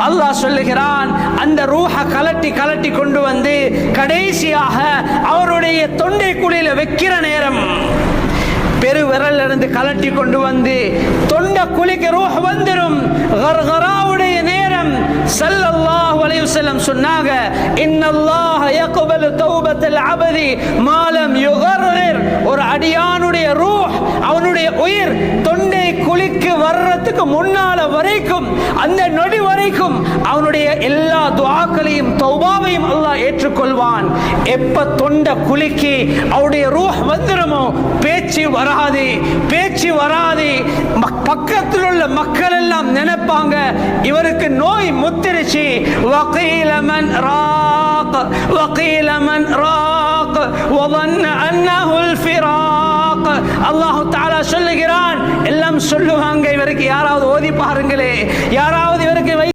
அல்லாஹ் சொல்லுகிறான், அந்த ரூஹ கலட்டி கலட்டி கொண்டு வந்து கடைசியாக அவருடைய தொண்டை குழியில வைக்கிற நேரம், பெரு விரல் இருந்து கலட்டி கொண்டு வந்து தொண்டை குழிக்கு ரூஹ் வந்துரும். கர்கராவுடைய நேரம் ஸல்லல்லாஹு அலைஹி வஸல்லம் சொன்னாங்க, இன்னல்லாஹ யக்பலு தௌபத்தல் அபதி மா லம் யுகர்ரிர். ஒரு அடியானுடைய ரூஹ், அவனுடைய உயிர் தொண்டை குழிக்கு வர்றதுக்கு முன்னால வரைக்கும், அந்த நொடி வரைக்கும் அவனுடைய எல்லா துஆக்களையும் தௌபாவையும் அல்லாஹ் ஏற்றுக்கொள்வான். எப்ப தொண்டை குழிக்கு அவருடைய ரூஹ் வந்துருமோ பேச்சு வராது, பேச்சு வராது. பக்கத்தில் உள்ள மக்கள் எல்லாம் நினைப்பாங்க, இவருக்கு நோய் முத்திருச்சு. வகீல மன் ராக் வகீல மன் ராக் வظن انه الفراق. அல்லாஹ் தஆலா சொல்லுகிறான், எல்லாம் சொல்லுவாங்க, இவருக்கு யாராவது ஓதி பாருங்களே, யாராவது இவருக்கு